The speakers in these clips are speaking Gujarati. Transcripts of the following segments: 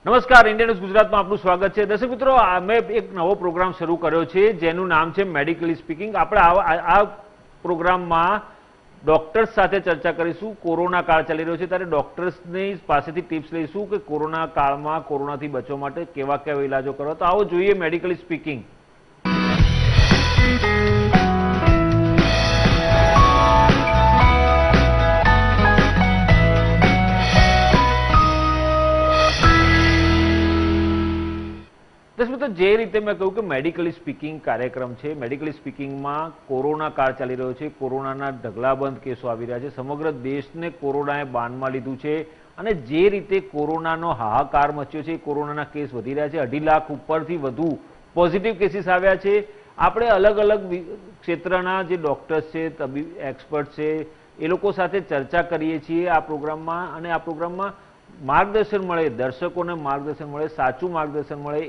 નમસ્કાર, ઇન્ડિયા ન્યૂઝ ગુજરાતમાં આપનું સ્વાગત છે। દર્શક મિત્રો, અમે એક નવો પ્રોગ્રામ શરૂ કર્યો છે જેનું નામ છે મેડિકલી સ્પીકિંગ। આપણે આ પ્રોગ્રામમાં ડોક્ટર્સ સાથે ચર્ચા કરીશું। કોરોના કાળ ચાલી રહ્યો છે ત્યારે ડોક્ટર્સની પાસેથી ટિપ્સ લઈશું કે કોરોના કાળમાં કોરોનાથી બચવા માટે કેવા કેવા ઇલાજો કરવા। તો આવો જોઈએ મેડિકલી સ્પીકિંગ। દર્શક મિત્રો, જે રીતે મેં કહ્યું કે મેડિકલી સ્પીકિંગ કાર્યક્રમ છે, મેડિકલી સ્પીકિંગમાં કોરોના કાળ ચાલી રહ્યો છે, કોરોનાના ઢગલાબંધ કેસો આવી રહ્યા છે, સમગ્ર દેશને કોરોનાએ બાનમાં લીધું છે અને જે રીતે કોરોનાનો હાહાકાર મચ્યો છે, કોરોનાના કેસ વધી રહ્યા છે, 2.5 લાખ ઉપરથી વધુ પોઝિટિવ કેસીસ આવ્યા છે। આપણે અલગ અલગ ક્ષેત્રના જે ડોક્ટર્સ છે, તબીબ એક્સપર્ટ છે, એ લોકો સાથે ચર્ચા કરીએ છીએ આ પ્રોગ્રામમાં અને આ પ્રોગ્રામમાં માર્ગદર્શન મળે, દર્શકોને માર્ગદર્શન મળે, સાચું માર્ગદર્શન મળે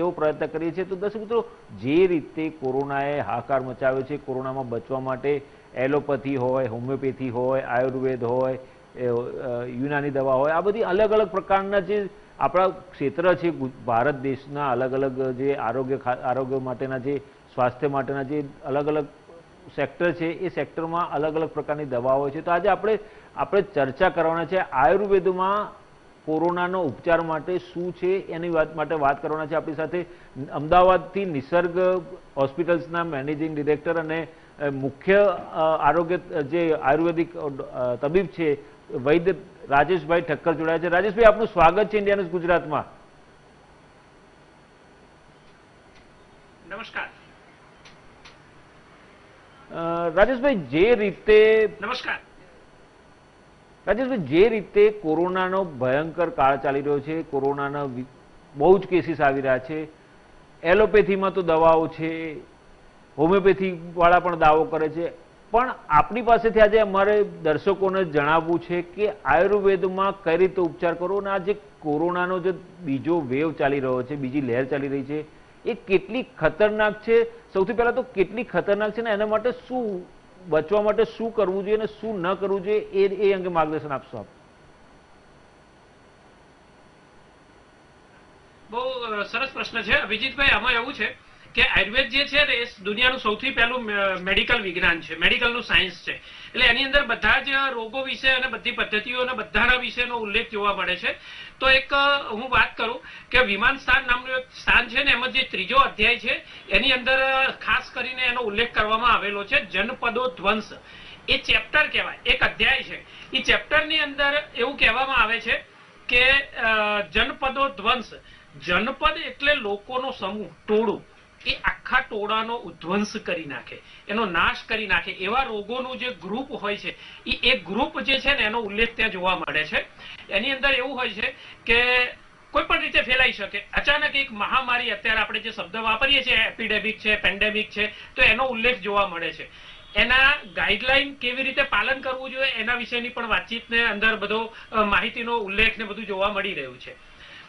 એવો પ્રયત્ન કરીએ છીએ। તો દર્શક મિત્રો, જે રીતે કોરોનાએ હાહાકાર મચાવ્યો છે, કોરોનામાં બચવા માટે એલોપેથી હોય, હોમિયોપેથી હોય, આયુર્વેદ હોય, યુનાની દવા હોય, આ બધી અલગ અલગ પ્રકારના જે આપણા ક્ષેત્ર છે, ભારત દેશના અલગ અલગ જે આરોગ્ય માટેના જે સ્વાસ્થ્ય માટેના જે અલગ અલગ સેક્ટર છે, એ સેક્ટરમાં અલગ અલગ પ્રકારની દવાઓ છે। તો આજે આપણે ચર્ચા કરવાના છે આયુર્વેદમાં કોરોનાનો ઉપચાર માટે શું છે એની માટે વાત કરવાના છે। આપણી સાથે અમદાવાદથી નિસર્ગ હોસ્પિટલ્સના મેનેજિંગ ડિરેક્ટર અને મુખ્ય આરોગ્ય જે આયુર્વેદિક તબીબ છે વૈદ્ય રાજેશભાઈ ઠક્કર જોડાયા છે। રાજેશભાઈ, આપનું સ્વાગત છે ઇન્ડિયા ન્યૂઝ ગુજરાતમાં। નમસ્કાર રાજેશભાઈ, જે રીતે કોરોનાનો ભયંકર કાળ ચાલી રહ્યો છે, કોરોનાના બહુ જ કેસીસ આવી રહ્યા છે, એલોપેથીમાં તો દવાઓ છે, હોમિયોપેથી વાળા પણ દાવો કરે છે, પણ આપણી પાસેથી આજે અમારે દર્શકોને જણાવવું છે કે આયુર્વેદમાં કઈ રીતે ઉપચાર કરવો અને આ જે કોરોનાનો જે બીજો વેવ ચાલી રહ્યો છે, બીજી લહેર ચાલી રહી છે, એ કેટલી ખતરનાક છે। સૌથી પહેલા તો કેટલી ખતરનાક છે ને એના માટે શું બચવા માટે શું કરવું જોઈએ અને શું ન કરવું જોઈએ એ અંગે માર્ગદર્શન આપશો આપ? બહુ સરસ પ્રશ્ન છે અભિજીતભાઈ। આમાં એવું છે કે આયુર્વેદ જે છે ને એ દુનિયાનું સૌથી પહેલું મેડિકલ વિજ્ઞાન છે, મેડિકલનું સાયન્સ છે। એટલે એની અંદર બધા જ રોગો વિશે અને બધી પદ્ધતિઓ અને બધાના વિશેનો ઉલ્લેખ જોવા મળે છે। તો એક હું વાત કરું કે વિમાન સ્થાન નામનું એક સ્થાન છે ને, એમાં જે 3જો અધ્યાય છે એની અંદર ખાસ કરીને એનો ઉલ્લેખ કરવામાં આવેલો છે, જનપદો ધ્વંસ। એ ચેપ્ટર કહેવાય, એક અધ્યાય છે। એ ચેપ્ટરની અંદર એવું કહેવામાં આવે છે કે જનપદો ધ્વંસ, જનપદ એટલે લોકોનો સમૂહ, ટોળું, એ આખા ટોળાનો ઉધ્વંસ કરી નાખે, એનો નાશ કરી નાખે એવા રોગોનું જે ગ્રુપ હોય છે એ એક ગ્રુપ જે છે ને એનો ઉલ્લેખ ત્યાં જોવા મળે છે। એની અંદર એવું હોય છે કે કોઈ પણ રીતે ફેલાઈ શકે, અચાનક એક મહામારી, અત્યારે આપણે જે શબ્દ વાપરીએ છીએ એપિડેમિક છે, પેન્ડેમિક છે, તો એનો ઉલ્લેખ જોવા મળે છે। એના ગાઈડલાઈન કેવી રીતે પાલન કરવું જોઈએ એના વિશેની પણ વાતચીતને અંદર બધો માહિતીનો ઉલ્લેખ ને બધું જોવા મળી રહ્યું છે।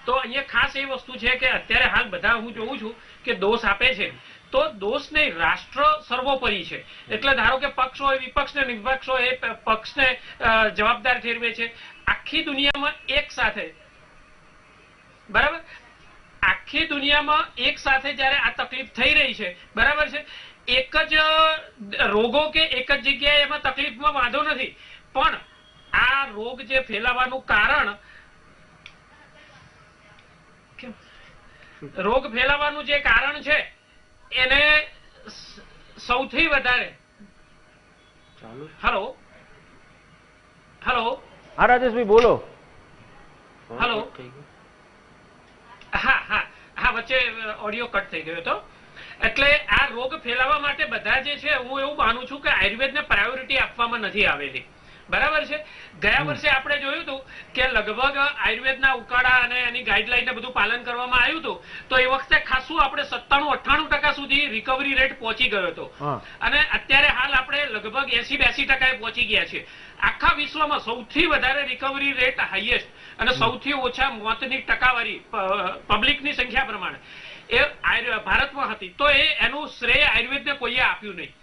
તો અહીંયા ખાસ એ વસ્તુ છે કે અત્યારે હાલ બધા હું જોઉં છું કે દોષ આપે છે, તો દોષ નહીં, રાષ્ટ્ર સર્વોપરી છે। એટલે ધારો કે પક્ષ હોય, વિપક્ષ ને વિપક્ષ હોય, એ પક્ષને જવાબદાર ઠેરવે છે। આખી દુનિયામાં એક સાથે, બરાબર, આખી દુનિયામાં એક સાથે જયારે આ તકલીફ થઈ રહી છે, બરાબર છે, એક જ રોગો કે એક જ જગ્યાએ એમાં તકલીફમાં વાંધો નથી, પણ આ રોગ જે ફેલાવાનું કારણ, રોગ ફેલાવાનું જે કારણ છે એને સૌથી વધારે, હેલો હેલો હા રાજેશભાઈ, બોલો। હેલો, હા હા હા, વચ્ચે ઓડિયો કટ થઈ ગયો હતો। એટલે આ રોગ ફેલાવા માટે બધા જે છે, હું એવું માનું છું કે આયુર્વેદને પ્રાયોરિટી આપવામાં નથી આવેલી, બરાબર છે। ગયા વર્ષે આપણે જોયું હતું કે લગભગ આયુર્વેદના ઉકાળા અને એની ગાઈડલાઈન ને બધું પાલન કરવામાં આવ્યું હતું, તો એ વખતે ખાસું આપણે 97-98% સુધી રિકવરી રેટ પહોંચી ગયો હતો, અને અત્યારે હાલ આપણે લગભગ 80-82% પહોંચી ગયા છીએ। આખા વિશ્વમાં સૌથી વધારે રિકવરી રેટ હાઈએસ્ટ અને સૌથી ઓછા મોતની ટકાવારી પબ્લિકની સંખ્યા પ્રમાણે એ ભારતમાં હતી। તો એનું શ્રેય આયુર્વેદને કોઈએ આપ્યું નહીં।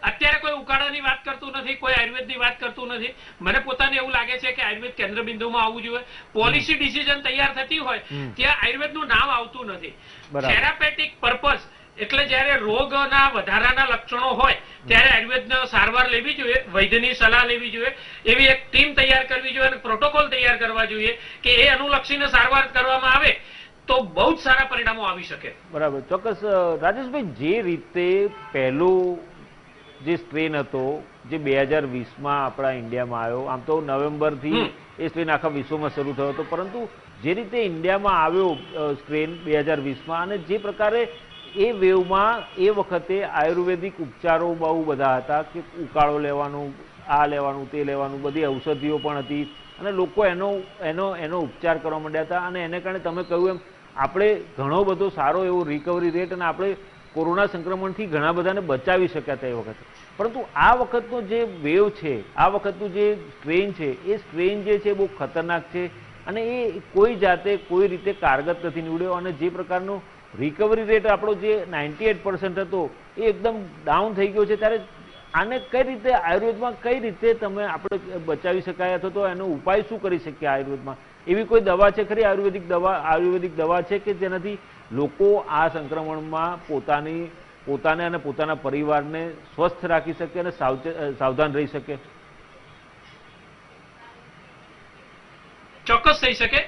અત્યારે કોઈ ઉકાળાની વાત કરતું નથી, કોઈ આયુર્વેદની વાત કરતું નથી. મને પોતાને એવું લાગે છે કે આયુર્વેદ કેન્દ્ર બિંદુમાં આવવું જોઈએ. પોલિસી ડિસિઝન તૈયાર થતી હોય ત્યાં આયુર્વેદનું નામ આવતું નથી. થેરાપેટિક પર્પઝ એટલે જયારે રોગના વધારાના લક્ષણો હોય ત્યારે આયુર્વેદનો સારવાર લેવી જોઈએ, વૈદ્યની સલાહ લેવી જોઈએ, એવી એક ટીમ તૈયાર કરવી જોઈએ અને પ્રોટોકોલ તૈયાર કરવા જોઈએ કે એ અનુલક્ષીને સારવાર કરવામાં આવે તો બહુ જ સારા પરિણામો આવી શકે. બરાબર, ચોક્કસ. રાજેશભાઈ, જે રીતે પહેલું જે સ્ટ્રેન હતો જે 2020માં આપણા ઇન્ડિયામાં આવ્યો, આમ તો નવેમ્બરથી એ સ્ટ્રેન આખા વિશ્વમાં શરૂ થયો હતો, પરંતુ જે રીતે ઇન્ડિયામાં આવ્યો સ્ટ્રેન 2020માં અને જે પ્રકારે એ વેવમાં એ વખતે આયુર્વેદિક ઉપચારો બહુ બધા હતા કે ઉકાળો લેવાનું, આ લેવાનું, તે લેવાનું, બધી ઔષધિઓ પણ હતી અને લોકો એનો ઉપચાર કરવા માંડ્યા હતા અને એને કારણે તમે કહ્યું એમ આપણે ઘણો બધો સારો એવો રિકવરી રેટ અને આપણે કોરોના સંક્રમણથી ઘણા બધાને બચાવી શક્યા હતા એ વખતે. પરંતુ આ વખતનો જે વેવ છે, આ વખતનું જે સ્ટ્રેન છે, એ સ્ટ્રેન જે છે બહુ ખતરનાક છે અને એ કોઈ જાતે કોઈ રીતે કારગત નથી નીવડ્યો અને જે પ્રકારનો રિકવરી રેટ આપણો જે 98% હતો એ એકદમ ડાઉન થઈ ગયો છે. ત્યારે આને કઈ રીતે આયુર્વેદમાં કઈ રીતે તમે આપણે બચાવી શકાય અથવા તો એનો ઉપાય શું કરી શકીએ આયુર્વેદમાં? એવી કોઈ દવા છે ખરી, આયુર્વેદિક દવા છે કે જેનાથી લોકો આ સંક્રમણમાં પોતાને અને પોતાના પરિવારને સ્વસ્થ રાખી શકે અને સાવધાન રહી શકે? ચોક્કસ થઈ શકે.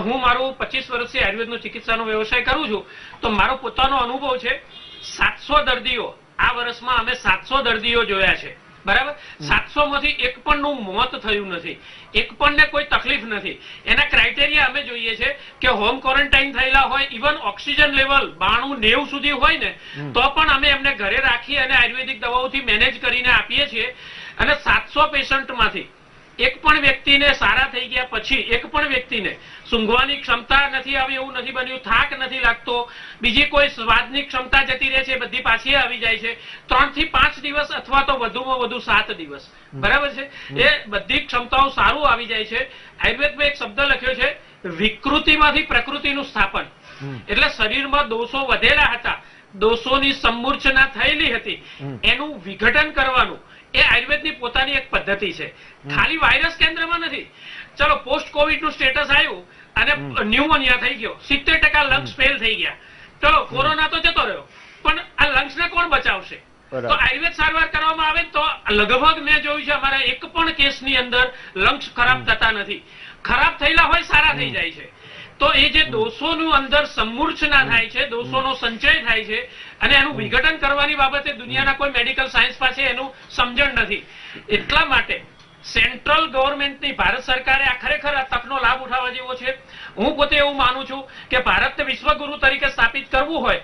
હું મારું 25 વર્ષથી આયુર્વેદનો ચિકિત્સાનો વ્યવસાય કરું છું તો મારો પોતાનો અનુભવ છે. 700 દર્દીઓ આ વર્ષમાં અમે 700 દર્દીઓ જોયા છે, બરાબર. 700 માંથી એક પણ નું મોત થયું નથી, એક પણ ને કોઈ તકલીફ નથી. એના ક્રાઇટેરિયા અમે જોઈએ છે કે હોમ ક્વોરન્ટાઇન થયેલા હોય, ઇવન ઓક્સિજન લેવલ 92-90 સુધી હોય ને તો પણ અમે એમને ઘરે રાખી અને આયુર્વેદિક દવાઓથી મેનેજ કરીને આપીએ છીએ. અને 700 પેશન્ટમાંથી એક પણ વ્યક્તિને સારા થઈ ગયા પછી એક પણ વ્યક્તિને સૂંઘવાની ક્ષમતા નથી આવી એવું નથી બન્યું, થાક નથી લાગતો, બીજી કોઈ સ્વાદની ક્ષમતા જતી રહે છે, બધી પાછી આવી જાય છે. 3 થી 5 દિવસ અથવા તો વધુમાં વધુ 7 દિવસ, બરાબર છે, એ બધી ક્ષમતાઓ સારું આવી જાય છે. આયુર્વેદમાં એક શબ્દ લખ્યો છે વિકૃતિમાંથી પ્રકૃતિનું સ્થાપન. એટલે શરીરમાં દોષો વધેલા હતા, દોષોની સમૂર્છના થયેલી હતી, એનું વિઘટન કરવાનું એ આયુર્વેદની પોતાની એક પદ્ધતિ છે. ખાલી વાયરસ કેન્દ્રમાં નથી. ચલો પોસ્ટ કોવિડ નું સ્ટેટસ આવ્યું અને ન્યુમોનિયા થઈ ગયો, 70% લંગ્સ ફેલ થઈ ગયા, ચલો કોરોના તો જતો રહ્યો, પણ આ લંગ્સ ને કોણ બચાવશે? તો આયુર્વેદ સારવાર કરવામાં આવે તો લગભગ મેં જોયું છે અમારા એક પણ કેસની અંદર લંગ્સ ખરાબ થતા નથી. ખરાબ થયેલા હોય સારા થઈ જાય છે. તો એ જે દોષોનું અંદર સમૂર્છના થાય છે, દોષોનો સંચય થાય છે અને એનું વિઘટન કરવાની બાબતે દુનિયાના કોઈ મેડિકલ સાયન્સ પાસે એનું સમજણ નથી. એટલા માટે સેન્ટ્રલ ગવર્મેન્ટની, ભારત સરકારે આ ખરેખર આ તકનો લાભ ઉઠાવવા જેવો છે. હું પોતે એવું માનું છું કે ભારતને વિશ્વગુરુ તરીકે સ્થાપિત કરવું હોય,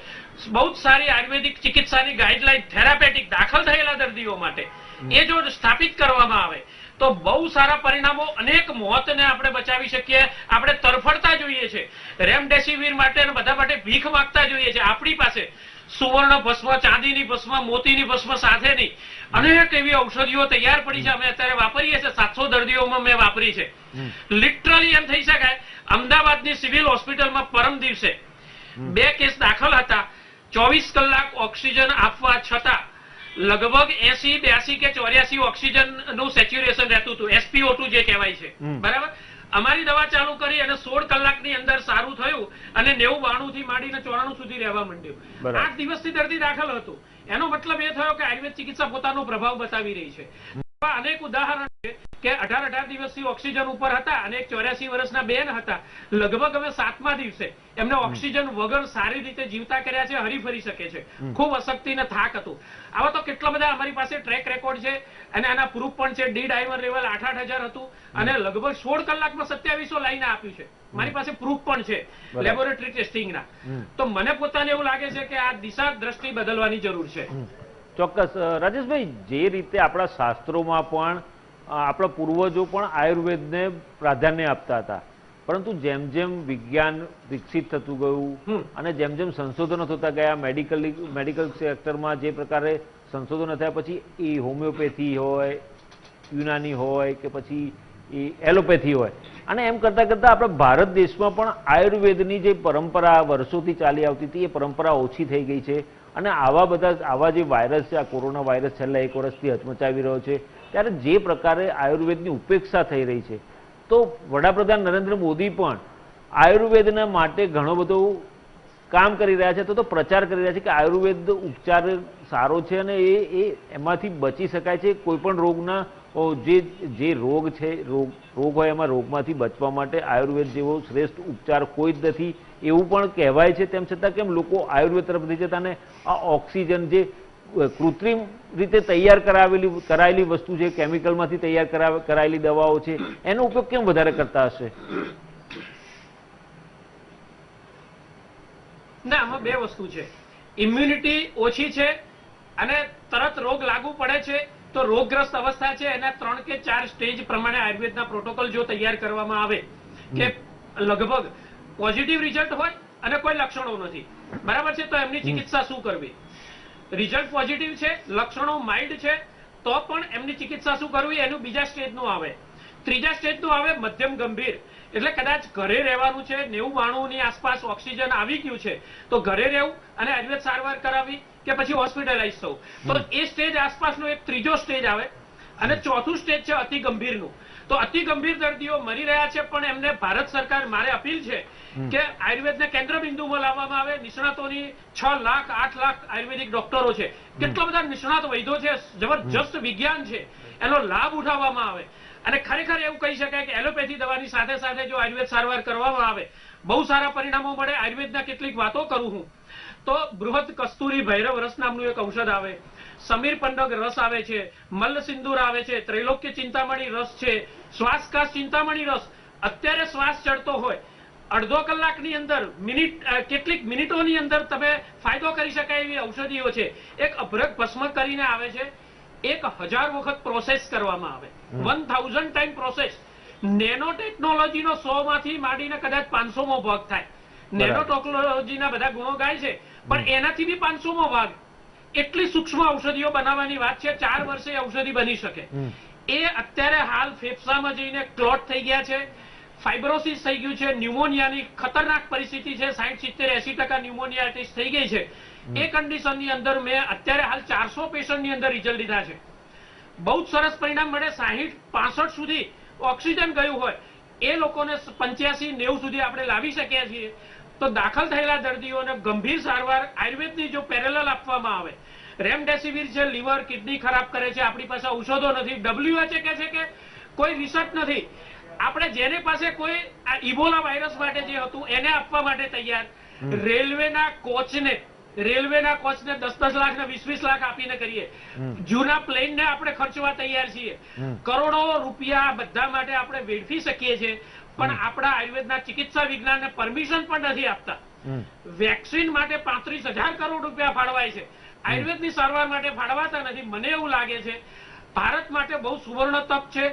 બહુ જ સારી આયુર્વેદિક ચિકિત્સાની ગાઈડલાઈન થેરાપેટિક દાખલ થયેલા દર્દીઓ માટે એ જો સ્થાપિત કરવામાં આવે તો બહુ સારા પરિણામો, અનેક મોતને આપણે બચાવી શકીએ. આપણે તરફડતા જોઈએ છે રેમડેસિવિર માટે અને બધા માટે ભીખ માંગતા જોઈએ છે. આપણી પાસે સુવર્ણ ભસ્મ, ચાંદીની ભસ્મ, મોતીની ભસ્મ સાથેની અનેક એવી ઔષધિઓ તૈયાર પડી છે. અમે અત્યારે વાપરીએ છીએ, 700 દર્દીઓમાં મેં વાપરી છે. લિટરલી એમ થઈ શકાય, અમદાવાદની સિવિલ હોસ્પિટલમાં પરમ દિવસે 2 કેસ દાખલ હતા. 24 કલાક ઓક્સિજન આપવા છતાં લગભગ 80, 82 કે 84 ઓક્સિજન નું સેચ્યુરેશન રહેતું હતું, SpO2 જે કહેવાય છે, બરાબર. અમારી દવા ચાલુ કરી અને 16 કલાકની અંદર સારું થયું અને 90-92 થી માંડીને 94 સુધી રહેવા માંડ્યું. 8 દિવસથી દર્દી દાખલ હતું. એનો મતલબ એ થયો કે આયુર્વેદ ચિકિત્સા પોતાનો પ્રભાવ બતાવી રહી છે. અનેક ઉદાહરણ છે કે 18 દિવસથી ઓક્સિજન ઉપર હતા અને એક 84 વર્ષના બેન હતા. લગભગ અમે 7મા દિવસે એમને ઓક્સિજન વગર સારી રીતે જીવતા કર્યા છે, હરીફરી શકે છે. ખૂબ અશક્તિ ને થાક હતું. આવા તો કેટલા બધા અમારી પાસે ટ્રેક રેકોર્ડ છે અને આના પ્રૂફ પણ છે. ડી ડાયમર લેવલ 8,000 હતું અને લગભગ 16 કલાકમાં 2700 લાઈને આપ્યું છે. મારી પાસે પ્રૂફ પણ છે લેબોરેટરી ટેસ્ટિંગના. તો મને પોતાને એવું લાગે છે કે આ દિશા દ્રષ્ટિ બદલવાની જરૂર છે. ચોક્કસ. રાજેશભાઈ, જે રીતે આપણા શાસ્ત્રોમાં પણ આપણા પૂર્વજો પણ આયુર્વેદને પ્રાધાન્ય આપતા હતા, પરંતુ જેમ જેમ વિજ્ઞાન વિકસિત થતું ગયું અને જેમ જેમ સંશોધનો થતા ગયા, મેડિકલ સેક્ટરમાં જે પ્રકારે સંશોધનો થયા, પછી એ હોમિયોપેથી હોય, યુનાની હોય કે પછી એ એલોપેથી હોય, અને એમ કરતાં કરતાં આપણા ભારત દેશમાં પણ આયુર્વેદની જે પરંપરા વર્ષોથી ચાલી આવતી હતી એ પરંપરા ઓછી થઈ ગઈ છે. અને આવા જે વાયરસ છે, આ કોરોના વાયરસ છેલ્લા 1 વર્ષથી હચમચાવી રહ્યો છે, ત્યારે જે પ્રકારે આયુર્વેદની ઉપેક્ષા થઈ રહી છે, તો વડાપ્રધાન નરેન્દ્ર મોદી પણ આયુર્વેદના માટે ઘણો બધો કામ કરી રહ્યા છે, તો પ્રચાર કરી રહ્યા છે કે આયુર્વેદ ઉપચાર સારો છે અને એમાંથી બચી શકાય છે. કોઈ પણ રોગના જે રોગ છે, રોગ હોય એમાં રોગમાંથી બચવા માટે આયુર્વેદ જેવો શ્રેષ્ઠ ઉપચાર કોઈ જ નથી એવું પણ કહેવાય છે. તેમ છતાં કેમ લોકો આયુર્વેદ તરફ નથી જતા અને આ ઓક્સિજન જે કૃત્રિમ રીતે તૈયાર કરાયેલી વસ્તુ છે, કેમિકલમાંથી તૈયાર કરાયેલી દવાઓ છે, એનો ઉપયોગ કેમ વધારે કરતા હશે? ના, આમાં બે વસ્તુ છે. ઇમ્યુનિટી ઓછી છે અને તરત રોગ લાગુ પડે છે, તો રોગગ્રસ્ત અવસ્થા છે એના 3 કે 4 સ્ટેજ પ્રમાણે આયુર્વેદના પ્રોટોકોલ જો તૈયાર કરવામાં આવે કે લગભગ પોઝિટિવ રિઝલ્ટ હોય અને કોઈ લક્ષણો નથી, બરાબર છે, તો એમની ચિકિત્સા શું કરવી? રિઝલ્ટ પોઝિટિવ છે, લક્ષણો માઇલ્ડ છે, તો પણ એમની ચિકિત્સા શું કરવી એનું બીજા સ્ટેજનું આવે. ત્રીજા સ્ટેજનું આવે મધ્યમ ગંભીર, એટલે કદાચ ઘરે રહેવાનું છે, 90-92 ની આસપાસ ઓક્સિજન આવી ગયું છે, તો ઘરે રહેવું અને આયુર્વેદ સારવાર કરાવી કે પછી હોસ્પિટલાઇઝ થવું. તો એ સ્ટેજ આસપાસનો એક ત્રીજો સ્ટેજ આવે અને ચોથું સ્ટેજ છે અતિ ગંભીરનું. તો અતિ ગંભીર દર્દીઓ મરી રહ્યા છે, પણ એમને ભારત સરકાર, મારે અપીલ છે કે આયુર્વેદને કેન્દ્ર બિંદુમાં લાવવામાં આવે. નિષ્ણાતોની 6 લાખ 8 લાખ આયુર્વેદિક ડોક્ટરો છે, કેટલા બધા નિષ્ણાત વૈદ્યો છે, જબરજસ્ત વિજ્ઞાન છે, એનો લાભ ઉઠાવવામાં આવે અને ખરેખર એવું કહી શકાય કે એલોપેથી દવાની સાથે સાથે જો આયુર્વેદ સારવાર કરવામાં આવે બહુ સારા પરિણામો મળે. આયુર્વેદના કેટલીક વાતો કરું હું તો બૃહદ કસ્તુરી ભૈરવ રસ નામનું એક ઔષધ આવે, સમીર પંડગ રસ આવે છે, મલ્લ સિંદૂર આવે છે, ત્રૈલોક્ય ચિંતામણી રસ છે, શ્વાસકાશ ચિંતામણી રસ. અત્યારે શ્વાસ ચડતો હોય, અડધો કલાકની અંદર કેટલીક મિનિટોની અંદર તમે ફાયદો કરી શકાય એવી ઔષધિઓ છે. એક અભ્રક ભસ્મ કરીને આવે છે, 1000 વખત પ્રોસેસ કરવામાં આવે, 1000 ટાઈમ પ્રોસેસ. નેનો ટેકનોલોજીનો 100 માંથી માંડીને કદાચ 500મો ભાગ થાય. નેનો ટેકનોલોજીના બધા ગુણો ગાય છે, પણ એનાથી બી 500મો ભાગ. એટલી સૂક્ષ્મ ઔષધિઓ બનાવવાની વાત છે. 4 વર્ષે ઔષધિ બની શકે. એ અત્યારે હાલ ફેફસામાં જઈને ક્લોટ થઈ ગયા છે, ફાઇબ્રોસિસ થઈ ગયું છે, ન્યુમોનિયાની ખતરનાક પરિસ્થિતિ છે, 60-70-80% ન્યુમોનિયાઇટિસ થઈ ગઈ છે. એ કન્ડિશનની અંદર મેં અત્યારે હાલ 400 પેશન્ટની અંદર રિઝલ્ટ લીધા છે. બહુ જ સરસ પરિણામ મળે. 60-65 સુધી ઓક્સિજન ગયું હોય એ લોકોને 85-90 સુધી આપણે લાવી શકીએ છીએ. તો દાખલ થયેલા દર્દીઓને ગંભીર સારવાર આયુર્વેદની જો પેરેલલ આપવામાં આવે. રેમડેસિવિર છે, લીવર કિડની ખરાબ કરે છે, આપણી પાસે ઔષધો નથી. WHO કહે છે કે કોઈ રિસર્ચ નથી. આપણે જેને પાસે કોઈ આ ઇબોલા વાયરસ માટે જે હતું એને આપવા માટે તૈયાર. રેલવેના કોચને 10-10 લાખ ને 20-20 લાખ આપીને કરીએ. જૂના પ્લેનને આપણે ખર્ચવા તૈયાર છીએ. કરોડો રૂપિયા બધા માટે આપણે વેડફી શકીએ છીએ, પણ આપણા આયુર્વેદના ચિકિત્સા વિજ્ઞાનને પરમિશન પણ નથી આપતા. વેક્સિન માટે 35,000 કરોડ રૂપિયા ફાળવાય છે, આયુર્વેદની સારવાર માટે ફાળવાતા નથી. મને એવું લાગે છે ભારત માટે બહુ સુવર્ણ તક છે.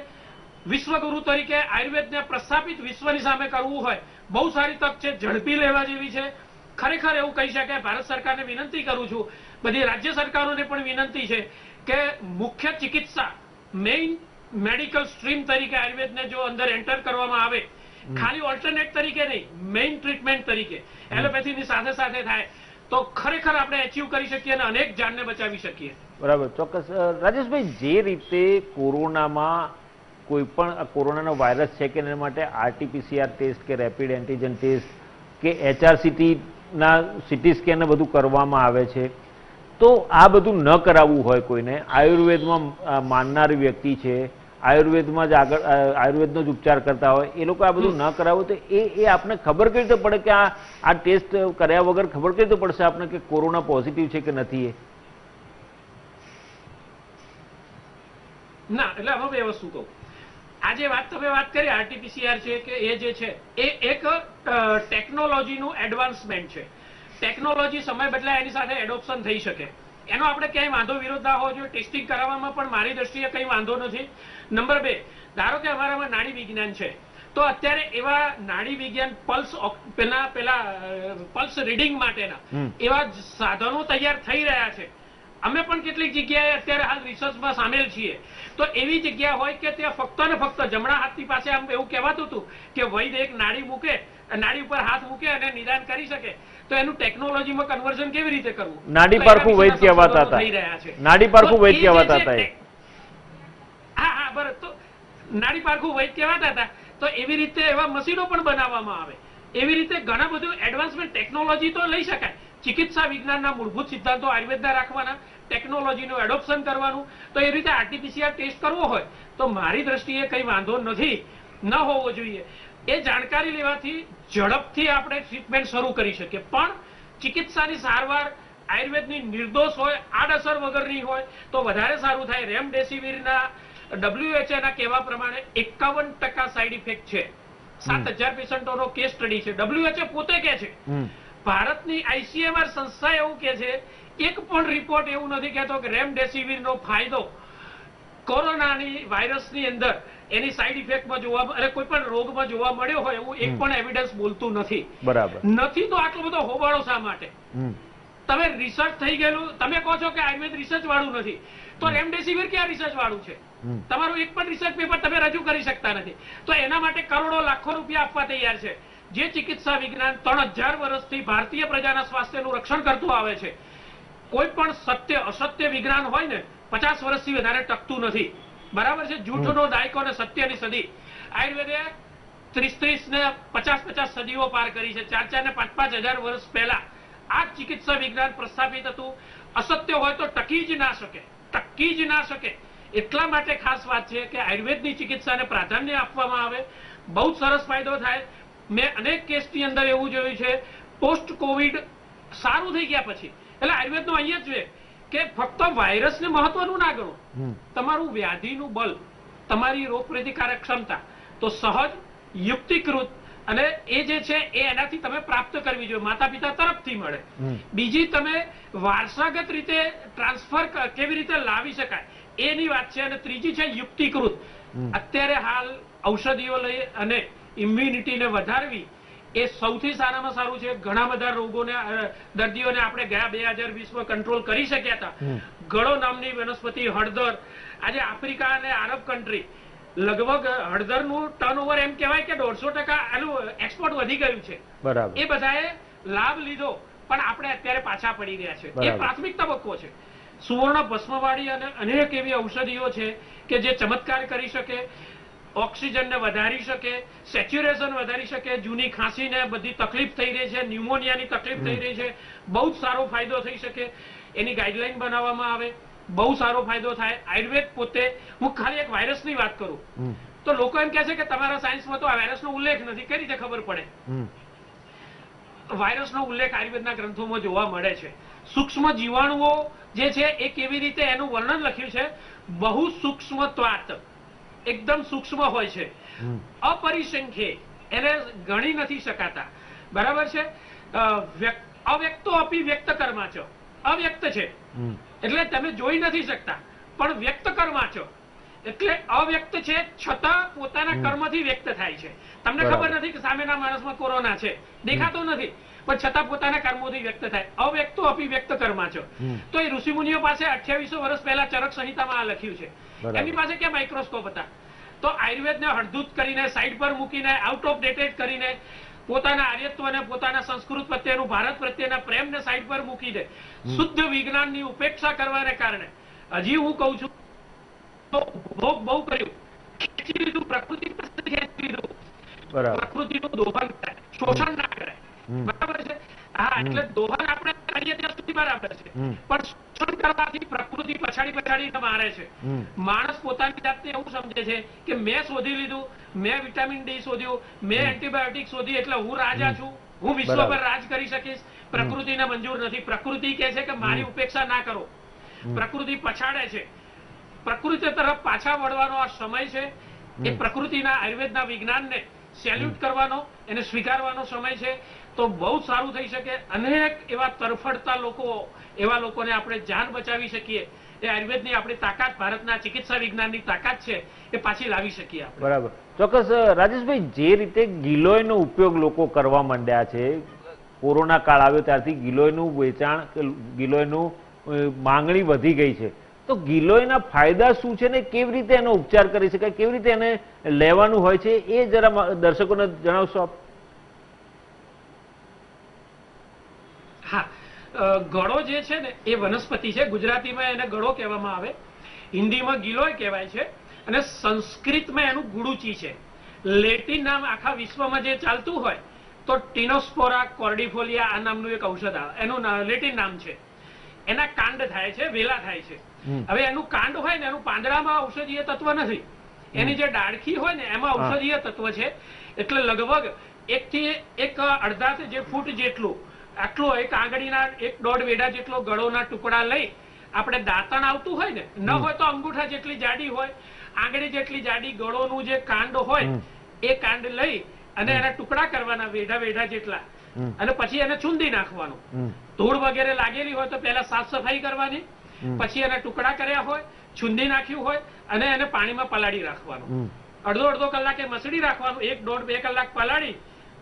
વિશ્વગુરુ તરીકે આયુર્વેદને પ્રસ્થાપિત વિશ્વની સામે કરવું હોય, બહુ સારી તક છે, ઝડપી લેવા જેવી છે. ખરેખર એવું કહી શકાય. ભારત સરકારને વિનંતી કરું છું, બધી રાજ્ય સરકારોને પણ વિનંતી છે કે મુખ્ય ચિકિત્સા મેઇન મેડિકલ સ્ટ્રીમ તરીકે આયુર્વેદને જો અંદર એન્ટર કરવામાં આવે, ખાલી ઓલ્ટરનેટ તરીકે નહીં, મેઇન ટ્રીટમેન્ટ તરીકે એલોપેથીની સાથે સાથે થાય, તો ખરેખર આપણે અચીવ કરી શકીએ અને અનેક જાનને બચાવી શકીએ. બરાબર, ચોક્કસ. રાજેશભાઈ, જે રીતે કોરોનામાં કોઈ પણ કોરોનાનો વાયરસ છે કે એના માટે RT-PCR ટેસ્ટ કે રેપિડ એન્ટીજન ટેસ્ટ કે HRCT-ના CT સ્કેન ને બધું કરવામાં આવે છે, તો આ બધું ન કરાવવું હોય કોઈને, આયુર્વેદમાં માનનારી વ્યક્તિ છે, આયુર્વેદમાં જ આયુર્વેદનો જ ઉપચાર કરતા હોય, એ લોકો આ બધું ન કરાવું તો એ આપને ખબર કઈ રીતે પડે કે આ ટેસ્ટ કર્યા વગર ખબર કઈ રીતે પડશે આપને કે કોરોના પોઝિટિવ છે કે નથી? ના, એટલે હવે બે વસ્તુ કહું. આ જે વાત તમે વાત કરી RT-PCR છે કે એ જે છે એ એક ટેકનોલોજીનું એડવાન્સમેન્ટ છે. ટેકનોલોજી સમય બદલાય એની સાથે એડોપ્શન થઈ શકે, એનો આપણે ક્યાંય વાંધો વિરોધ ના હોવો જોઈએ. ટેસ્ટિંગ કરાવવામાં પણ મારી દ્રષ્ટિએ કંઈ વાંધો નથી. નંબર 2, ધારો કે અમારામાં નાડી વિજ્ઞાન છે, તો અત્યારે એવા નાડી વિજ્ઞાન પલ્સ રીડિંગ માટેના એવા સાધનો તૈયાર થઈ રહ્યા છે. અમે પણ કેટલીક જગ્યાએ અત્યારે હાલ રિસર્ચમાં સામેલ છીએ. તો એવી જગ્યા હોય કે ત્યાં ફક્ત ને ફક્ત જમણા હાથની પાસે આમ એવું કહેવાતું હતું કે વૈદ એક નાડી મૂકે નાડી ઉપર હાથ મૂકે અને નિદાન કરી શકે, તો એનું ટેકનોલોજીમાં કન્વર્ઝન કેવી રીતે કરવું? નાડી પારખું વૈદ કહેવાતા હતા. થઈ રહ્યા છે. નાડી પારખું વૈદ કહેવાતા હતા. હા બરાબર. તો નાડી પારખું વૈદ કહેવાતા હતા. તો એવી રીતે એવા મશીનો પણ બનાવવામાં આવે. એવી રીતે ઘણા બધું એડવાન્સમેન્ટ ટેકનોલોજી તો લઈ શકાય. ચિકિત્સા વિજ્ઞાનના મૂળભૂત સિદ્ધાંતો આયુર્વેદના રાખવાના, ટેકનોલોજીનું એડોપ્શન કરવાનું. તો એ રીતે આરટીપીસીઆર ટેસ્ટ કરવો હોય તો મારી દ્રષ્ટિએ કઈ વાંધો નથી, ન હોવો જોઈએ. એ જાણકારી લેવાથી ઝડપથી આપણે ટ્રીટમેન્ટ શરૂ કરી શકીએ. પણ ચિકિત્સાની સારવાર આયુર્વેદની નિર્દોષ હોય, આડઅસર વગરની હોય તો વધારે સારું થાય. રેમડેસિવિરના WHO ના કહેવા પ્રમાણે 51% સાઇડ ઇફેક્ટ છે. 7,000 પેશન્ટોનો કેસ સ્ટડી છે. WHO પોતે કહે છે. ભારતની ICMR સંસ્થા એવું કે છે, એક પણ રિપોર્ટ એવું નથી કહેતો કે રેમડેસિવિરનો ફાયદો કોરોનાની વાયરસની અંદર એની સાઇડ ઇફેક્ટમાં જોવા, કોઈ પણ રોગમાં જોવા મળ્યો હોય એવું એક પણ એવિડન્સ બોલતું નથી. બરાબર નથી તો આટલો બધો હોબાળો શા માટે? તમે રિસર્ચ થઈ ગયેલું, તમે કહો છો કે આયુર્વેદ રિસર્ચ વાળું નથી, તો રેમડેસિવિર ક્યાં રિસર્ચ વાળું છે? તમારું એક પણ રિસર્ચ પેપર તમે રજૂ કરી શકતા નથી. તો એના માટે કરોડો લાખો રૂપિયા આપવા તૈયાર છે. જે ચિકિત્સા વિજ્ઞાન 3000 વર્ષથી ભારતીય પ્રજાના સ્વાસ્થ્યનું રક્ષણ કરતું આવે છે. કોઈ પણ સત્ય અસત્ય વિજ્ઞાન હોય ને 50 વર્ષથી વધારે ટકતું નથી. બરાબર છે? જૂઠનો દાયકો અને સત્યની સદી. આયુર્વેદે 30 ને 50 સદીઓ પાર કરી છે. 4 ને 5 હજાર વર્ષ પહેલા આ ચિકિત્સા વિજ્ઞાન પ્રસ્થાપિત હતું. અસત્ય હોય તો ટકી જ ના શકે, ટકી જ ના શકે. એટલા માટે ખાસ વાત છે કે આયુર્વેદની ચિકિત્સાને પ્રાધાન્ય આપવામાં આવે. બહુ સરસ ફાયદો થાય. મેં અનેક કેસની અંદર એવું જોયું છે, પોસ્ટ કોવિડ સારું થઈ ગયા પછી. એટલે આયુર્વેદનો અહીંયા જ છે કે ફક્ત વાયરસને મહત્વનું ના ગણો, તમારું વ્યાધિનું બલ, તમારી રોગ પ્રતિકારક ક્ષમતા તો સહજ, યુક્તિકૃત અને એ જે છે એ એનાથી તમે પ્રાપ્ત કરવી જોઈએ, માતા પિતા તરફથી મળે. બીજી તમે વારસાગત રીતે ટ્રાન્સફર કેવી રીતે લાવી શકાય એની વાત છે. અને ત્રીજી છે યુક્તિકૃત. અત્યારે હાલ ઔષધિઓ લઈ અને ઇમ્યુનિટીને વધારવી એ સૌથી સારામાં સારું છે. ઘણા બધા રોગોને, દર્દીઓને આપણે ગયા 2020માં કંટ્રોલ કરી શક્યા હતા. ગળો નામની વનસ્પતિ, હળદર, આજે આફ્રિકા અને આરબ કન્ટ્રી લગભગ હળદરનું ટર્નઓવર એમ કહેવાય કે 150% એનું એક્સપોર્ટ વધી ગયું છે. બરાબર. એ બધાએ લાભ લીધો, પણ આપણે અત્યારે પાછા પડી રહ્યા છે. એ પ્રાથમિક તબક્કો છે. સુવર્ણ ભસ્મવાળી અને અનેક એવી ઔષધિઓ છે કે જે ચમત્કાર કરી શકે, ઓક્સિજનને વધારી શકે, સેચ્યુરેશન વધારી શકે. જૂની ખાંસીને બધી તકલીફ થઈ રહી છે, ન્યુમોનિયાની તકલીફ થઈ રહી છે, બહુ જ સારો ફાયદો થઈ શકે. એની ગાઈડલાઈન બનાવવામાં આવે, બહુ સારો ફાયદો થાય. આયુર્વેદ પોતે, હું ખાલી એક વાયરસની વાત કરું તો લોકો એમ કહે છે કે તમારા સાયન્સમાં તો આ વાયરસનો ઉલ્લેખ નથી. કઈ રીતે ખબર પડે? વાયરસનો ઉલ્લેખ આયુર્વેદના ગ્રંથોમાં જોવા મળે છે. સૂક્ષ્મ જીવાણુઓ જે છે એ કેવી રીતે એનું વર્ણન લખ્યું છે. બહુ સૂક્ષ્મત્વાત, એકદમ સૂક્ષ્મ હોય છે, અપરિસંખ્યે, એને ગણી નથી શકાતા. બરાબર છે? અવ્યક્તો અપી વ્યક્ત કર્મા છો. અવ્યક્ત છે એટલે તમે જોઈ નથી શકતા, પણ વ્યક્ત કર્મા છો એટલે અવ્યક્ત છે છતાં પોતાના કર્મથી વ્યક્ત થાય છે. તમને ખબર નથી કે સામેના માણસમાં કોરોના છે, દેખાતો નથી, પણ છતાં પોતાના કર્મોથી વ્યક્ત થાય. અવ્યક્તો અપી વ્યક્ત કર્મા છો. તો એ ઋષિમુનિઓ પાસે 2800 વર્ષ પહેલા ચરક સંહિતામાં આ લખ્યું છે. એમની પાસે ક્યાં માઇક્રોસ્કોપ હતા? તો આયુર્વેદને હળદૂત કરીને, સાઈડ પર મૂકીને, આઉટ ઓફ ડેટેડ કરીને, પોતાના આર્યત્વને, પોતાના સંસ્કૃત પ્રત્યેનું, ભારત પ્રત્યેના પ્રેમને સાઈડ પર મૂકી દે, શુદ્ધ વિજ્ઞાનની ઉપેક્ષા કરવાને કારણે હજી હું કહું છું ભોગ બહુ કર્યું, ખેંચી લીધું, પ્રકૃતિ પાસે ખેંચી લીધું. પ્રકૃતિનું દોહન કરે, શોષણ ના કરે. બરાબર છે? હા, એટલે દોહન આપણે કરીએ ત્યાં સુધી બરાબર છે, પણ શોષણ કરવાથી પ્રકૃતિ પછાડીને મારે છે. માણસ પોતાની જાતને એવું સમજે છે કે મેં શોધી લીધું, મેં વિટામિન ડી શોધ્યું, મેં એન્ટીબાયોટિક શોધી એટલે હું રાજા છું, હું વિશ્વ પર રાજ કરી શકીશ. પ્રકૃતિને મંજૂર નથી. પ્રકૃતિ કહે છે કે મારી ઉપેક્ષા ના કરો. પ્રકૃતિ પછાડે છે. પ્રકૃતિ તરફ પાછા વળવાનો આ સમય છે. એ પ્રકૃતિના, આયુર્વેદના વિજ્ઞાનને સેલ્યુટ કરવાનો, એને સ્વીકારવાનો સમય છે. તો બહુ સારું થઈ શકે. અનેક એવા તરફડતા લોકો, એવા લોકોને આપણે જાન બચાવી શકીએ. એ આયુર્વેદની આપણી તાકાત, ભારતના ચિકિત્સા વિજ્ઞાનની તાકાત છે, એ પાછી લાવી શકીએ આપણે. બરાબર. ચોક્કસ રાજેશભાઈ, જે રીતે ગિલોયનો ઉપયોગ લોકો કરવા માંડ્યા છે, કોરોના કાળ આવ્યો ત્યારથી ગિલોયનું વેચાણ, ગિલોયનું માંગણી વધી ગઈ છે, તો ગિલોયના ફાયદા શું છે ને કેવી રીતે એનો ઉપચાર કરી શકાય, કેવી રીતે એને લેવાનું હોય છે, એ જરા દર્શકોને જણાવશો આપ? હા, ગળો જે છે ને એ વનસ્પતિ છે. ગુજરાતીમાં એને ગળો કહેવામાં આવે, હિન્દીમાં ગિલોય કહેવાય છે, અને સંસ્કૃતમાં એનું ગુડુચી છે. લેટિન નામ આખા વિશ્વમાં જે ચાલતું હોય તો ટીનોસ્પોરા કોર્ડિફોલિયા આ નામનું એક ઔષધ આવે, એનું લેટિન નામ છે. એના કાંડ થાય છે, વેલા થાય છે. હવે એનું કાંડ હોય ને એનું પાંદડામાં ઔષધીય તત્વ નથી, એની જે ડાળખી હોય ને એમાં ઔષધીય તત્વ છે. એટલે લગભગ 1 થી 1.5 જે ફૂટ જેટલું આટલો એક આંગળીના 1.5 વેડા જેટલો ગળોના ટુકડા લઈ આપણે દાંતણ આવતું હોય ને, ન હોય તો અંગૂઠા જેટલી જાડી હોય, આંગળી જેટલી જાડી ગળોનું જે કાંડ હોય એ કાંડ લઈ અને એના ટુકડા કરવાના વેઢા વેઢા જેટલા, અને પછી એને ચૂંદી નાખવાનું. ધૂળ વગેરે લાગેલી હોય તો પહેલા સાફ સફાઈ કરવાની, પછી એના ટુકડા કર્યા હોય, ચૂંદી નાખ્યું હોય અને એને પાણીમાં પલાળી રાખવાનું. અડધો કલાકે મસળી રાખવાનું, 1.5-2 કલાક પલાળી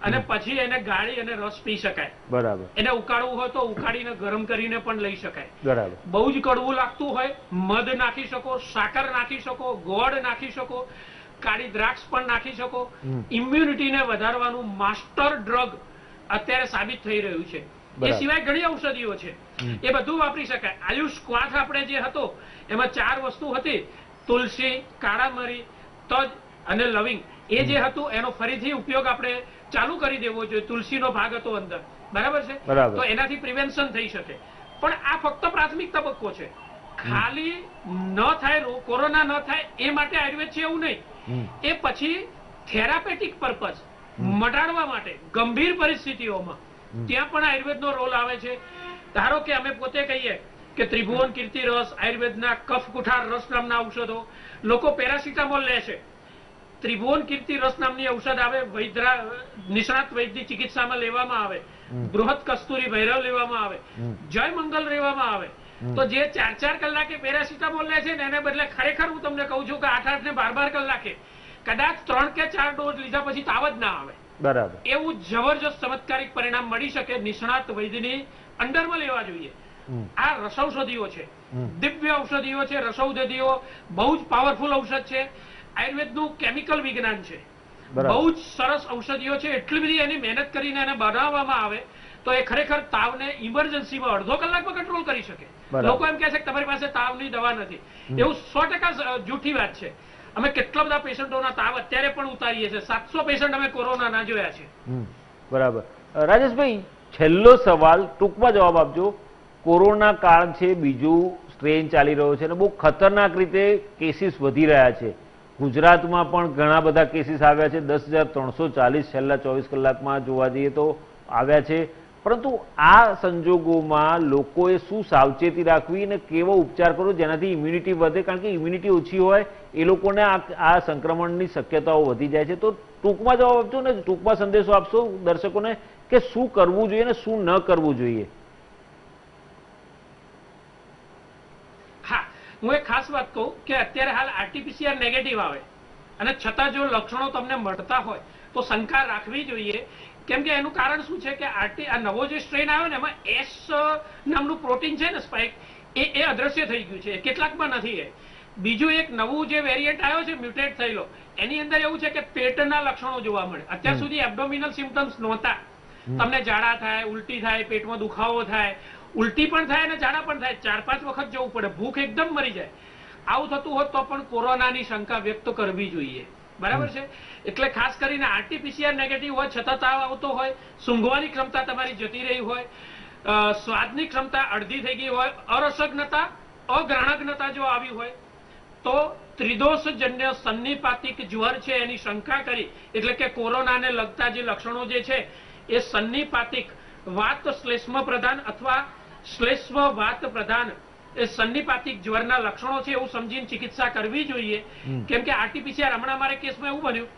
અને પછી એને ગાળી અને રસ પી શકાય. બરાબર. એને ઉકાળવું હોય તો ઉકાળીને ગરમ કરીને પણ લઈ શકાય. બરાબર. બહુ જ કડવું લાગતું હોય મધ નાખી શકો, સાકર નાખી શકો, ગોળ નાખી શકો, કાળી દ્રાક્ષ પણ નાખી શકો. ઇમ્યુનિટીને વધારવાનું માસ્ટર ડ્રગ અત્યારે સાબિત થઈ રહ્યું છે. એ સિવાય ઘણી ઔષધિઓ છે, એ બધું વાપરી શકાય. આયુષ ક્વાથ આપણે જે હતો એમાં 4 વસ્તુ હતી: તુલસી, કાળા મરી, તજ અને લવિંગ. એ જે હતું એનો ફરીથી ઉપયોગ આપણે ચાલુ કરી દેવો જોઈએ. તુલસીનો ભાગ હતો અંદર, બરાબર છે, તો એનાથી પ્રિવેન્શન થઈ શકે. પણ આ ફક્ત પ્રાથમિક તબક્કો છે. ખાલી ન થાય, કોરોના ન થાય એ માટે આયુર્વેદ છે એવું નહીં. એ પછી થેરાપેટિક પર્પઝ મટાડવા માટે ગંભીર પરિસ્થિતિઓમાં ત્યાં પણ આયુર્વેદનો રોલ આવે છે. ધારો કે અમે પોતે કહીએ કે ત્રિભુવન કીર્તિ રસ, આયુર્વેદના કફ કુઠાર રસ નામના ઔષધો, લોકો પેરાસિટામોલ લે છે. ત્રિભુવન કીર્તિ રસ નામની ઔષધ આવે, નિષ્ણાત વૈદ્ય ચિકિત્સામાં લેવામાં આવે, બૃહદ કસ્તુરી ભૈરવ લેવામાં આવે, જય મંગલ લેવામાં આવે. તો જે 4-4 કલાકે પેરાસિટામોલ લે છે ને એને બદલે ખરેખર હું તમને કહું છું કે 8-8 ને 12 કલાકે કદાચ 3 કે 4 ડોઝ લીધા પછી તાવ જ ના આવે. બરાબર. એવું જબરજસ્ત ચમત્કારિક પરિણામ મળી શકે. નિષ્ણાત વૈદ્યની અંડરમાં લેવા જોઈએ. આ રસૌષધિઓ છે, દિવ્ય ઔષધિઓ છે. રસૌષધિઓ બહુ જ પાવરફુલ ઔષધ છે. આયુર્વેદનું કેમિકલ વિજ્ઞાન છે, બહુ જ સરસ ઔષધિઓ છે. એટલી બધી એની મહેનત કરીને એને બનાવવામાં આવે તો એ ખરેખર તાવને ઇમરજન્સીમાં અડધો કલાકમાં કંટ્રોલ કરી શકે. લોકો એમ કહે છે કે તમારી પાસે તાવની દવા નથી, એવું 100% જૂઠી વાત છે. અમે કેટલા બધા પેશન્ટોના તાવ અત્યારે પણ ઉતારીએ છીએ. 700 પેશન્ટ અમે કોરોનાના જોયા છે. બરાબર. રાજેશભાઈ, છેલ્લો સવાલ, ટૂંકમાં જવાબ આપજો. કોરોના કાળ છે, બીજું સ્ટ્રેન ચાલી રહ્યો છે અને બહુ ખતરનાક રીતે કેસીસ વધી રહ્યા છે. ગુજરાતમાં પણ ઘણા બધા કેસીસ આવ્યા છે. 10,340 છેલ્લા 24 કલાકમાં જોવા જઈએ તો આવ્યા છે. પરંતુ આ સંજોગોમાં લોકોએ શું સાવચેતી રાખવી અને કેવો ઉપચાર કરવો જેનાથી ઇમ્યુનિટી વધે? કારણ કે ઇમ્યુનિટી ઓછી હોય એ લોકોને આ સંક્રમણની શક્યતાઓ વધી જાય છે. તો ટૂંકમાં જવાબ આપજો ને, ટૂંકમાં સંદેશો આપશો દર્શકોને કે શું કરવું જોઈએ અને શું ન કરવું જોઈએ. હા, હું એક ખાસ વાત કહું કે અત્યારે હાલ આરટીપીસીઆર નેગેટિવ આવે અને છતાં જો લક્ષણો તમને મળતા હોય તો શંકા રાખવી જોઈએ. કેમ કે એનું કારણ શું છે કે આ નવો જે સ્ટ્રેન આવ્યો ને એમાં એસ નામનું પ્રોટીન છે ને, સ્પાઇક, એ અદ્રશ્ય થઈ ગયું છે. કેટલાકમાં નથી. એ બીજું એક નવું જે વેરિયન્ટ આવ્યો છે મ્યુટેટ થયેલો, એની અંદર એવું છે કે પેટના લક્ષણો જોવા મળે. અત્યાર સુધી એબ્ડોમિનલ સિમ્પટમ્સ નહોતા. તમને ઝાડા થાય, ઉલટી થાય, પેટમાં દુખાવો થાય, ઉલટી પણ થાય અને ઝાડા પણ થાય, 4-5 વખત જવું પડે, ભૂખ એકદમ મરી જાય. આવું થતું હોત તો પણ કોરોનાની શંકા વ્યક્ત કરવી જોઈએ. બરાબર છે. એટલે ખાસ કરીને આરટીપીસીઆર નેગેટિવ હોય છતાં તાવ આવતો હોય, સૂંઘવાની ક્ષમતા તમારી જતી રહી હોય, સ્વાદની ક્ષમતા અડધી થઈ ગઈ હોય, અરસજ્ઞતા, અગ્રહણજ્ઞતા જો આવી હોય તો ત્રિદોષજન્ય સન્નિપાતિક જ્વર છે એની શંકા કરી. એટલે કે કોરોનાને લગતા જે લક્ષણો જે છે એ સન્નિપાતિક વાત શ્લેષ્મ પ્રધાન અથવા શ્લેષ્મ વાત પ્રધાન એ સન્નિપાતિક જ્વરના લક્ષણો છે એવું સમજીને ચિકિત્સા કરવી જોઈએ. કેમ કે આરટીપીસીઆર, હમણાં અમારે કેસમાં એવું બન્યું,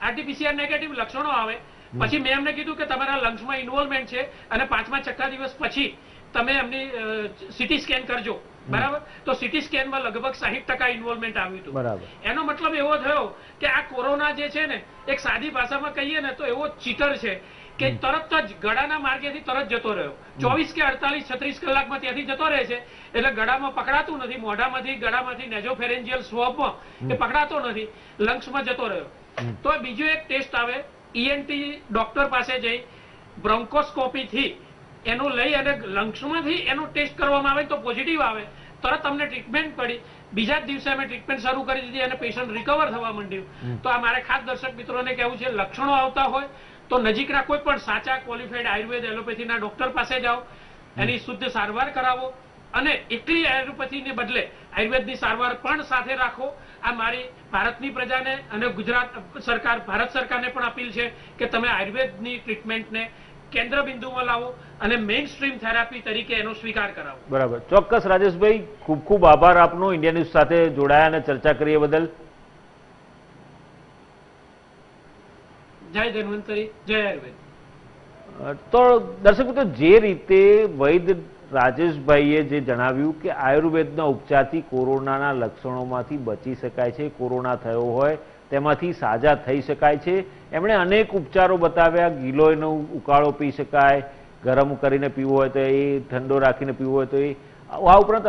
આરટીપીસીઆર નેગેટિવ લક્ષણો આવે પછી મેં એમને કીધું કે તમારા લંગ્સમાં ઇન્વોલ્વમેન્ટ છે અને 5મા-6ઠ્ઠા દિવસ પછી તમે એમની સીટી સ્કેન કરજો. બરાબર. તો સીટી સ્કેનમાં લગભગ 60% ઇન્વોલ્વમેન્ટ આવ્યું હતું. એનો મતલબ એવો થયો કે આ કોરોના જે છે ને, એક સાદી ભાષામાં કહીએ ને તો એવો ચીટર છે કે તરત જ ગળાના માર્ગેથી તરત જતો રહ્યો. 24 કે 48-36 કલાકમાં ત્યાંથી જતો રહે છે. એટલે ગળામાં પકડાતું નથી, મોઢામાંથી, ગળામાંથી નેઝોફેરેન્જિયલ સ્વોબમાં એ પકડાતો નથી, લંગ્સમાં જતો રહ્યો. તો બીજો એક ટેસ્ટ આવે, ઈએનટી ડોક્ટર પાસે જઈ બ્રોન્કોસ્કોપીથી એનું લઈ અને લંગ્સમાંથી એનો ટેસ્ટ કરવામાં આવે તો પોઝિટિવ આવે, તરત તમને ટ્રીટમેન્ટ પડી, બીજા જ દિવસે અમે ટ્રીટમેન્ટ શરૂ કરી દીધી અને પેશન્ટ રિકવર થવા માંડ્યું. તો આ મારે ખાસ દર્શક મિત્રોને કહેવું છે, લક્ષણો આવતા હોય તો નજીકના કોઈ પણ સાચા ક્વોલિફાઈડ આયુર્વેદ એલોપેથીના ડોક્ટર પાસે જાઓ, એની શુદ્ધ સારવાર કરાવો અને એકલી એલોપેથીને બદલે આયુર્વેદની સારવાર પણ સાથે રાખો. આ મારી ભારતની પ્રજાને અને ગુજરાત સરકાર, ભારત સરકારને પણ અપીલ છે કે તમે આયુર્વેદની ટ્રીટમેન્ટને કેન્દ્ર બિંદુમાં લાવો અને મેઇન સ્ટ્રીમ થેરાપી તરીકે એનો સ્વીકાર કરાવો. બરાબર, ચોક્કસ રાજેશભાઈ, ખૂબ ખૂબ આભાર આપનો ઇન્ડિયા ન્યૂઝ સાથે જોડાયા અને ચર્ચા કરીએ બદલ. જય ધન્વંતરી, જય આયુર્વેદ. તો દર્શક મિત્રો, જે રીતે વૈદ્ય રાજેશભાઈએ જે જણાવ્યું કે આયુર્વેદના ઉપચારથી કોરોનાના લક્ષણોમાંથી બચી શકાય છે, કોરોના થયો હોય તેમાંથી સાજા થઈ શકાય છે. એમણે અનેક ઉપચારો બતાવ્યા. ગિલોયનો ઉકાળો પી શકાય, ગરમ કરીને પીવો હોય તો એ, ઠંડો રાખીને પીવો હોય તો એ, આ ઉપરાંત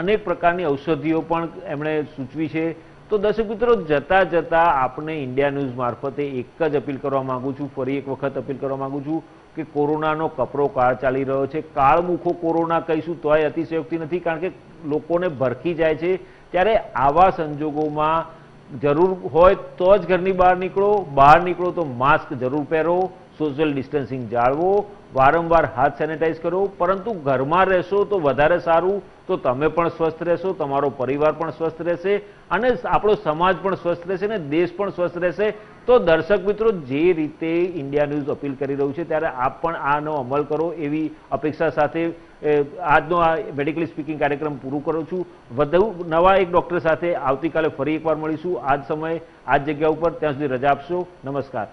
અનેક પ્રકારની ઔષધિઓ પણ એમણે સૂચવી છે. તો દર્શક મિત્રો, જતા જતા આપણે ઇન્ડિયા ન્યૂઝ મારફતે એક જ અપીલ કરવા માંગુ છું, ફરી એક વખત અપીલ કરવા માંગુ છું કે કોરોનાનો કપરો કાળ ચાલી રહ્યો છે. કાળમુખો કોરોના કહીશું તોય અતિશયોક્તિ નથી, કારણ કે લોકોને ભરખી જાય છે. ત્યારે આવા સંજોગોમાં જરૂર હોય તો જ ઘરની બહાર નીકળો તો માસ્ક જરૂર પહેરો, સોશિયલ ડિસ્ટન્સિંગ જાળવો, વારંવાર હાથ સેનેટાઈઝ કરો. પરંતુ ઘરમાં રહેશો તો વધારે સારું, તો તમે પણ સ્વસ્થ રહેશો, તમારો પરિવાર પણ સ્વસ્થ રહેશે અને આપણો સમાજ પણ સ્વસ્થ રહેશે અને દેશ પણ સ્વસ્થ રહેશે. તો દર્શક મિત્રો, જે રીતે ઇન્ડિયા ન્યૂઝ અપીલ કરી રહ્યું છે ત્યારે આપ પણ આનો અમલ કરો એવી અપેક્ષા સાથે આજનો આ મેડિકલી સ્પીકિંગ કાર્યક્રમ પૂરું કરું છું. વધુ નવા એક ડૉક્ટર સાથે આવતીકાલે ફરી એકવાર મળીશું, આ જ સમયે આ જ જગ્યા ઉપર. ત્યાં સુધી રજા આપશો. નમસ્કાર.